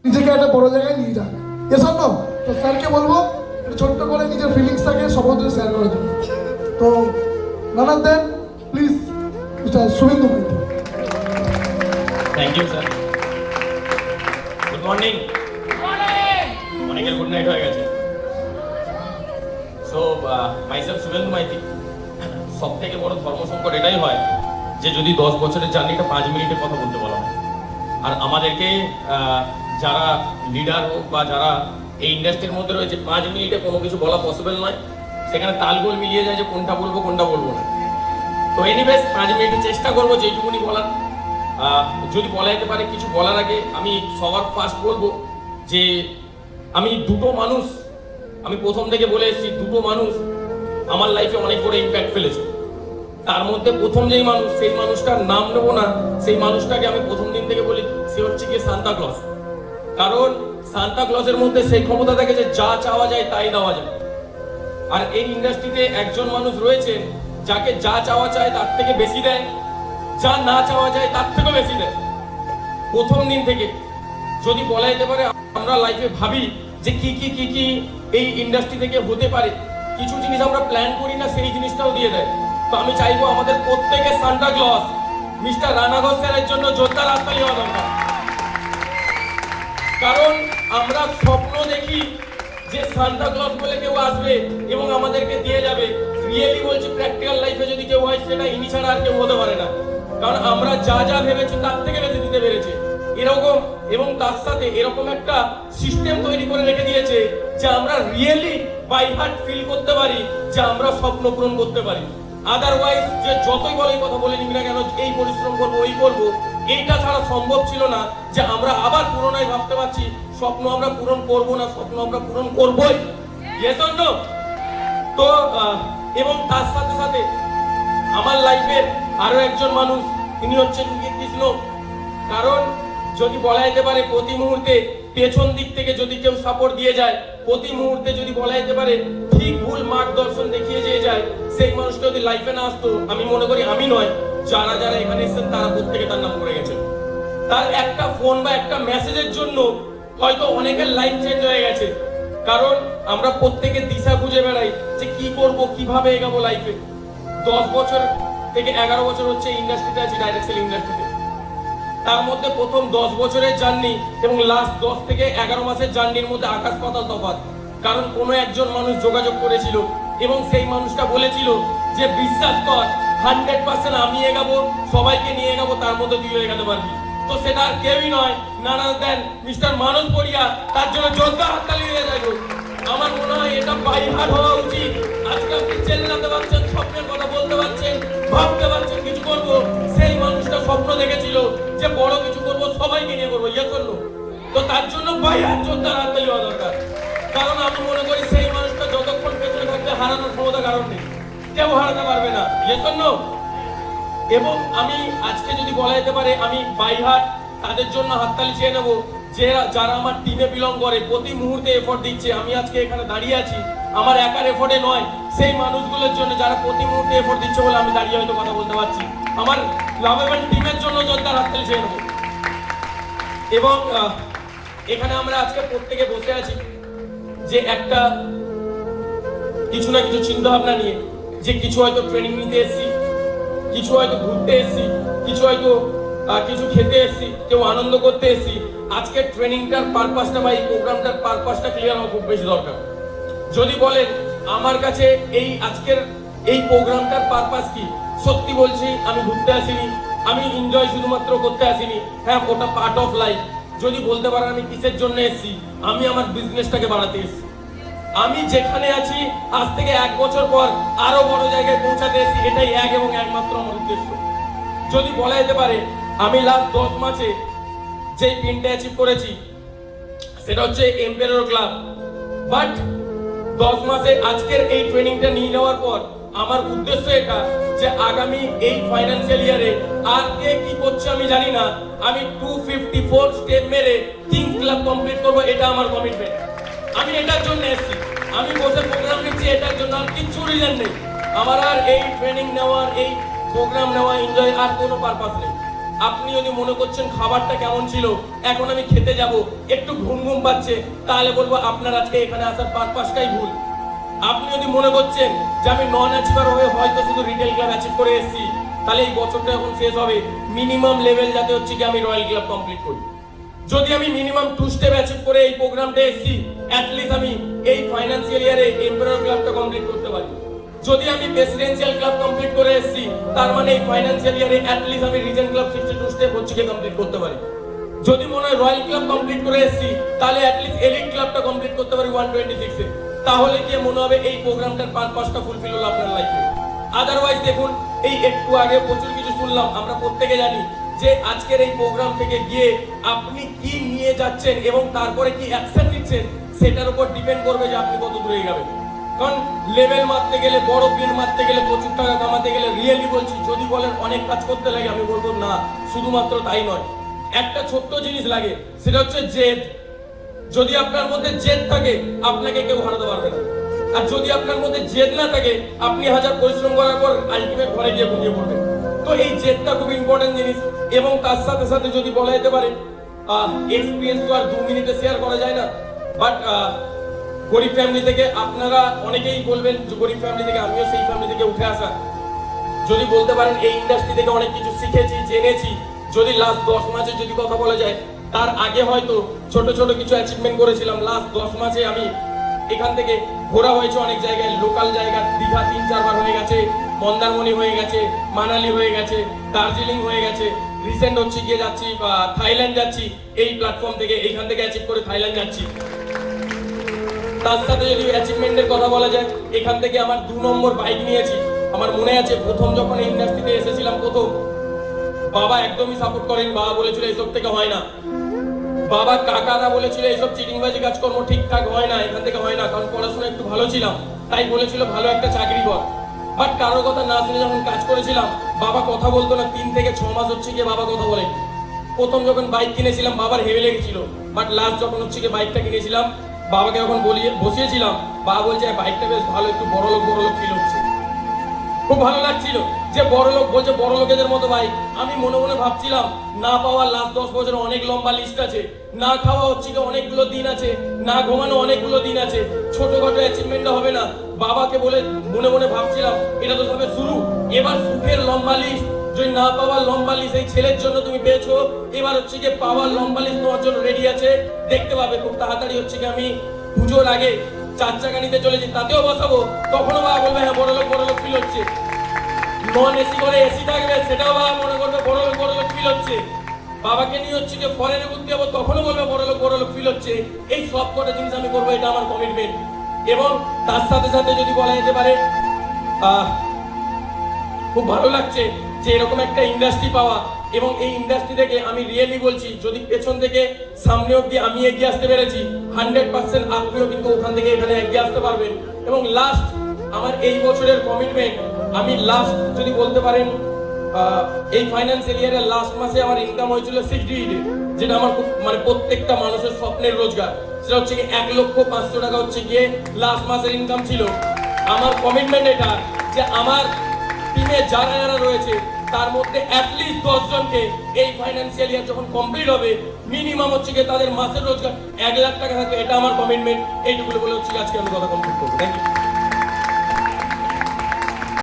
নিজেকে একটা বড় জায়গায় নিয়ে যান। এসব না তো স্যারকে বলবো ছোট্ট করে নিজের ফিলিংসটাকে সবার সাথে শেয়ার করার জন্য। তো নানান then please mister Suvendu Maiti. Thank you sir. Good morning. অনেকের গুড নাইট হয়ে গেছে। So myself Suvendu Maiti. সব থেকে বড় ধর্ম সংকট এটাই হয় যে যদি 10 বছরের জার্নিটা 5 মিনিটে কথা বলতে বলা হয়, আর আমাদেরকে যারা লিডার হোক বা যারা এই ইন্ডাস্ট্রির মধ্যে রয়েছে 5 মিনিটে কোনো কিছু বলা পসিবল নয়। সেখানে তালগোল মিলিয়ে যায় যে কোনটা বলবো কোনটা বলবো না। তো এনিওয়েজ 5 মিনিটে চেষ্টা করবো যেটুকুনি বলার। যদি বলা যেতে পারে কিছু বলার আগে আমি সবার ফার্স্ট বলবো যে আমি দুটো মানুষ, আমি প্রথম থেকে বলে এসেছি, দুটো মানুষ আমার লাইফে অনেক বড় ইম্প্যাক্ট ফেলেছে। তার মধ্যে প্রথম যেই মানুষ, সেই মানুষটার নাম নেবো না, সেই মানুষটাকে আমি প্রথম দিন থেকে বলি সে হচ্ছে কি সান্তা ক্লজ। কারণ সান্তা ক্লজের মধ্যে সেই ক্ষমতা থাকে যে যা চাওয়া যায় তাই দেওয়া যায়। আর এই ইন্ডাস্ট্রিতে একজন মানুষ রয়েছেন যাকে যা চাওয়া চায় তার থেকে বেশি দেয়, যা না চাওয়া যায় তার থেকেও বেশি দেয়। প্রথম দিন থেকে যদি বলা যেতে পারে আমরা লাইফে ভাবি যে কি কি কি কি এই ইন্ডাস্ট্রি থেকে হতে পারে, কিছু জিনিস আমরা প্ল্যান করি না, সেই জিনিসটাও দিয়ে দেয়। তো আমি চাইবো আমাদের প্রত্যেকের Santa Claus mister Rana Ghosh স্যারের জন্য জোরদার হাততালি হওয়া দরকার। কারণ আমরা স্বপ্ন দেখি যে সান্তা ক্লজ বলে কেউ আসবে এবং আমাদেরকে দিয়ে যাবে। রিয়েলি বলছি, প্র্যাকটিক্যাল লাইফে যদি কেউ হয় সেটা ইনি ছাড়া আর কেউ হতে পারে না। কারণ আমরা যা যা ভেবেছি তার থেকে বেশি দিতে পেরেছে এরকম, এবং তার সাথে এরকম একটা সিস্টেম তৈরি করে রেখে দিয়েছে যে আমরা রিয়েলি বাই হার্ট ফিল করতে পারি যে আমরা স্বপ্ন পূরণ করতে পারি। আদারওয়াইজ যে যতই বলে কথা বলে নিবি না কেন, এই পরিশ্রম করবো ওই করবো, এইটা ছাড়া সম্ভব ছিল না যে আমরা আবার পুরোনায় ভাবতে পারছি স্বপ্ন আমরা পূরণ করব না, স্বপ্ন আমরা পূরণ করবই। Yes or no? তো এবং তার সাথে সাথে আমার লাইফের আরো একজন মানুষ, তিনি হচ্ছেন কৃষ্ণ। কারণ যদি বলা যেতে পারে প্রতি মুহূর্তে পেছন দিক থেকে যদি কেউ সাপোর্ট দিয়ে যায়, প্রতি মুহূর্তে যদি বলা যেতে পারে ঠিক ভুল মার্গদর্শন দেখিয়ে দিয়ে যায়, সেই মানুষটা যদি লাইফে না আসতো, আমি মনে করি আমি নয়, যারা যারা এখানে এসেছেন তারা প্রত্যেকে তার নাম করে গেছে। তার একটা ফোন বা একটা মেসেজের জন্য হয়তো অনেকের লাইফ চেঞ্জ হয়ে গেছে। কারণ আমরা প্রত্যেকে দিশা খুঁজে বেড়াই যে কি করব, কিভাবে এগাবো লাইফে। 10 বছর থেকে 11 বছর হচ্ছে ইন্ডাস্ট্রিতে আছি, ডাইরেক্ট সেল ইন্ডাস্ট্রিতে। তার মধ্যে প্রথম 10 বছরের জার্নি এবং লাস্ট 10 থেকে 11 মাসের জার্নির মধ্যে আকাশ পাতাল তফাৎ। কারণ কোনো একজন মানুষ যোগাযোগ করেছিল এবং সেই মানুষটা বলেছিল যে বিশ্বাস কর 100% আমি এগাবো, সবাইকে নিয়ে এগাবো, তার মধ্যে তুইও এগাতে পারবি। তো সেটা আর কেউই নয়, নানা দেন মিস্টার মানস পড়িয়া। তার জন্য জোরদার হাততালি দিয়ে যাবো। আমার মনে হয় এটা বাইহার হওয়া উচিত। আজকে আপনি চেল্লাতে পারছেন, স্বপ্নের কথা বলতে পারছেন, ভাবতে পারছেন কিছু করবো। সেই মানুষটা স্বপ্ন দেখেছিল যে বড় কিছু করবো, সবাইকে নিয়ে করবো, ইয়ে করলো। তো তার জন্য বাইহার জোরদার হাততালি হওয়া দরকার। কারণ আমি মনে করি সেই মানুষটা যতক্ষণ পেছনে থাকবে হারানোর ক্ষমতা কারণ নেই, কেউ হারাতে পারবে না, ইয়ে করলো। এবং আমি আজকে যদি বলা যেতে পারে আমি বাইহাট তাদের জন্য হাততালি চেয়ে নেবো যে যারা আমার টিমে বিলং করে, প্রতি মুহূর্তে এফোর্ট দিচ্ছে। আমি আজকে এখানে দাঁড়িয়ে আছি আমার একার এফোর্টে নয়, সেই মানুষগুলোর জন্য যারা প্রতি মুহূর্তে এফোর্ট দিচ্ছে বলে আমি দাঁড়িয়ে হয়তো কথা বলতে পারছি। আমার লাভেবল টিমের জন্য জোরদার হাততালি চেয়ে নেবো। এবং এখানে আমরা আজকে প্রত্যেকে বসে আছি যে একটা কিছু না কিছু চিন্তা ভাবনা নিয়ে, যে কিছু হয়তো ট্রেনিং নিতে এসেছি, কিছু হয়তো ঘুরতে এসেছি, কিছু হয়তো কিছু খেতে এসেছি, কেউ আনন্দ করতে এসেছি। আজকের ট্রেনিংটার পারপাসটা বা এই প্রোগ্রামটার পারপাসটা ক্লিয়ার হওয়া খুব বেশি দরকার। যদি বলেন আমার কাছে এই আজকের এই প্রোগ্রামটার পারপাস কি, সত্যি বলছি আমি ঘুরতে আসিনি, আমি এনজয় শুধুমাত্র করতে আসিনি। হ্যাঁ, ওটা পার্ট অফ লাইফ। যদি বলতে পারেন আমি কিসের জন্য এসেছি, আমি আমার বিজনেসটাকে বাড়াতে এসেছি। আমি যেখানে আছি আজ থেকে 1 বছর পর আরো বড় জায়গায় পৌঁছাতে এসেছি, এটাই এক এবং একমাত্র আমার উদ্দেশ্য। যদি বলা যেতে পারে আমি লাস্ট 10 মাসে যেই পিনটা অ্যাচিভ করেছি সেটা হচ্ছে এম্পায়ার ক্লাব। বাট 10 মাসে আজকের এই ট্রেনিংটা নিয়ে নেওয়ার পর আমার উদ্দেশ্য এটা যে আগামী এই ফাইন্যান্সিয়াল ইয়ারে আর কে কি করছে আমি জানি না, আমি 254 স্টেপ মেরে কিংস ক্লাব কমপ্লিট করবো, এটা আমার কমিটমেন্ট। আমি এটার জন্য এসেছি, আমি বসে প্রোগ্রাম নিচ্ছি এটার জন্য, আর কিচ্ছু রিজন নেই। আমার আর এই ট্রেনিং নেওয়ার, এই প্রোগ্রাম নেওয়া, এনজয় আর কোনো পারপাস নেই। আপনি যদি মনে করছেন খাবারটা কেমন ছিল, এখন আমি খেতে যাব, একটু ঘুম ঘুম পাচ্ছে, তাহলে বলবো আপনার আজকে এখানে আসার পারপাসটাই ভুল। আপনি যদি মনে করছেন যে আমি নন অ্যাচিভার হয়ে হয়তো শুধু রিটেল ক্লাব অ্যাচিভ করে এসেছি, তাহলে এই বছরটা যখন শেষ হবে মিনিমাম লেভেল যাতে হচ্ছে কি আমি রয়্যাল ক্লাব কমপ্লিট করি। যদি আমি মিনিমাম 2 স্টেপ অ্যাচিভ করে এই প্রোগ্রামটা এসেছি, অ্যাটলিস্ট আমি এই ফাইন্যান্সিয়াল ইয়ারে এমপারার ক্লাবটা কমপ্লিট করতে পারি। যদি আমি প্রেসিডেন্সিয়াল ক্লাব কমপ্লিট করে এসেছি, তার মানে এই ফাইন্যান্সিয়াল ইয়ারে অ্যাটলিস্ট আমি রিজন ক্লাব 62 স্টেপ হচ্ছে কি কমপ্লিট করতে পারি। যদি মনে হয় রয়্যাল ক্লাব কমপ্লিট করে এসেছি, তাহলে অ্যাটলিস্ট এলিট ক্লাবটা কমপ্লিট করতে পারি 126 এ। তাহলে কি মনে হবে এই প্রোগ্রামটার পারপাসটা ফুলফিল হলো আপনার লাইফে। আদারওয়াইজ দেখুন, এই একটু আগে প্রচুর কিছু শুনলাম, আমরা প্রত্যেকে জানি যে আজকের এই প্রোগ্রাম থেকে গিয়ে আপনি কি নিয়ে যাচ্ছেন এবং তারপরে কি অ্যাকশন নিচ্ছেন সেটার উপর ডিপেন্ড করবে যে আপনি কত দূরে যাবেন। কারণ লেভেল মারতে গেলে, বড় পিন মারতে গেলে, প্রচুর টাকা কামাতে গেলে, রিয়েলি বলছি, যদি বলেন অনেক কাজ করতে লাগে, আমি বলবো না, শুধুমাত্র তাই নয়, একটা ছোট্ট জিনিস লাগে, সেটা হচ্ছে জেদ। যদি আপনার মধ্যে জেদ থাকে, আপনাকে কেউ হারাতে পারবে না। আর যদি আপনার মধ্যে জেদ না থাকে, আপনি হাজার পরিশ্রম করার পর আলটিমেট ঘরে গিয়ে ঘুমিয়ে পড়বেন। তো এই জেদটা খুব ইম্পর্টেন্ট জিনিস। এবং তার সাথে সাথে যদি বলা যেতে পারে, এক্সপিরিয়েন্স তো আর 2 মিনিটে শেয়ার করা যায় না, বাট গরিব ফ্যামিলি থেকে আপনারা অনেকেই বলবেন যে গরিব ফ্যামিলি থেকে, আমিও সেই ফ্যামিলি থেকে উঠে আসা। যদি বলতে পারেন এই ইন্ডাস্ট্রি থেকে অনেক কিছু শিখেছি, জেনেছি। যদি লাস্ট 10 মাসে যদি কথা বলা যায়, তার আগে হয়তো ছোট ছোট কিছু অ্যাচিভমেন্ট করেছিলাম। লাস্ট 10 মাসে আমি এখান থেকে ঘোরা হয়েছে অনেক জায়গায়, লোকাল জায়গা, দীঘা 3-4 বার হয়ে গেছে, মন্দারমণি হয়ে গেছে, মানালি হয়ে গেছে, দার্জিলিং হয়ে গেছে, রিসেন্ট হচ্ছে গিয়ে যাচ্ছি থাইল্যান্ড যাচ্ছি, এই প্ল্যাটফর্ম থেকে, এইখান থেকে অ্যাচিভ করে থাইল্যান্ড যাচ্ছি। তার সাথে যদি অ্যাচিভমেন্টের কথা বলা যায়, এখান থেকে আমার 2 নম্বর বাইক নিয়েছি। আমার মনে আছে প্রথম যখন এই ইন্ডাস্ট্রিতে এসেছিলাম, প্রথম বাবা একদমই সাপোর্ট করেন। বাবা বলেছিল এসব থেকে হয় না, বাবা কাকারা বলেছিল এইসব চিটিংবাজি কাজকর্ম ঠিকঠাক হয় না, এখান থেকে হয় না। কারণ পড়াশোনা একটু ভালো ছিলাম, তাই বলেছিল ভালো একটা চাকরি কর। বাট কারো কথা না শুনে যখন কাজ করেছিলাম, বাবা কথা বলতো না। 3 থেকে 6 মাস হচ্ছে গিয়ে বাবা কথা বলে। প্রথম যখন বাইক কিনেছিলাম, বাবার হেভি লেগেছিল। বাট লাস্ট যখন হচ্ছে গিয়ে বাইকটা কিনেছিলাম, বাবাকে যখন বসিয়েছিলাম, বাবা বলছে বাইকটা বেশ ভালো, একটু বড় লোক ফিল হচ্ছে। খুব ভালো লাগছিল যে বড় লোক বলছে, বড় লোকেদের মতো বাইক। আমি মনে মনে ভাবছিলাম, না পাওয়ার লাস্ট 10 বছর অনেক লম্বা লিস্ট আছে, না খাওয়া হচ্ছে কি অনেকগুলো দিন আছে, না ঘুমানো অনেকগুলো দিন আছে, ছোটখাটো অ্যাচিভমেন্ট হবে না। বাবাকে বলে মনে মনে ভাবছিলাম, এটা তো সবে শুরু, এবার সুখের লম্বা লিস্ট। যদি না পাওয়ার লম্বা লিস্ট এই ছেলের জন্য তুমি পেয়েছো, এবার হচ্ছে কি পাওয়ার লম্বা লিস্ট তোমার জন্য রেডি আছে, দেখতে পাবে খুব তাড়াতাড়ি। হচ্ছে কি আমি পুজোর আগে 4 চাকা নিতে চলেছি, তাতেও বসাবো, তখনও বাবা বলবে হ্যাঁ বড় লোক ফিল হচ্ছে। নন এসি করে এসি থাকবে, সেটাও বাবা মনে করবে বড় লোক ফিল হচ্ছে। বাবাকে নিয়ে হচ্ছে যে ফরেনে ঘুরতে যাবো, তখনও বলবে বড় লোক ফিল হচ্ছে। এই সব কটা জিনিস আমি করবো, এটা আমার কমিটমেন্ট। এবং তার সাথে সাথে যদি বলা যেতে পারে, খুব ভালো লাগছে যে এরকম একটা ইন্ডাস্ট্রি পাওয়া। এবং এই ইন্ডাস্ট্রি থেকে আমি রিয়েলি বলছি, যদি পেছন থেকে সামনে অব্দি আমি এগিয়ে আসতে পেরেছি, 100% আপনিও কিন্তু ওখান থেকে এখানে এগিয়ে আসতে পারবেন। এবং লাস্ট আমার এই বছরের কমিটমেন্ট, আমি লাস্ট যদি বলতে পারেন এই ফাইন্যান্সিয়াল ইয়ারের লাস্ট মাসে আমার ইনকাম হয়েছিল 60, যেটা আমার খুব মানে প্রত্যেকটা মানুষের স্বপ্নের রোজগার। সেটা হচ্ছে কি 1,500,000 টাকা হচ্ছে গিয়ে লাস্ট মাসের ইনকাম ছিল। আমার কমিটমেন্ট এটা যে আমার টিমে যারা রয়েছে, তার মধ্যে অ্যাটলিস্ট 10 জনকে এই ফাইন্যান্সিয়াল ইয়ার যখন কমপ্লিট হবে, মিনিমাম হচ্ছে গিয়ে তাদের মাসের রোজগার 1 লাখ টাকা থাকবে। এটা আমার কমিটমেন্ট। এইটুকু বলে হচ্ছে আজকে আমি কথা কমপ্লিট করবো। Thank you.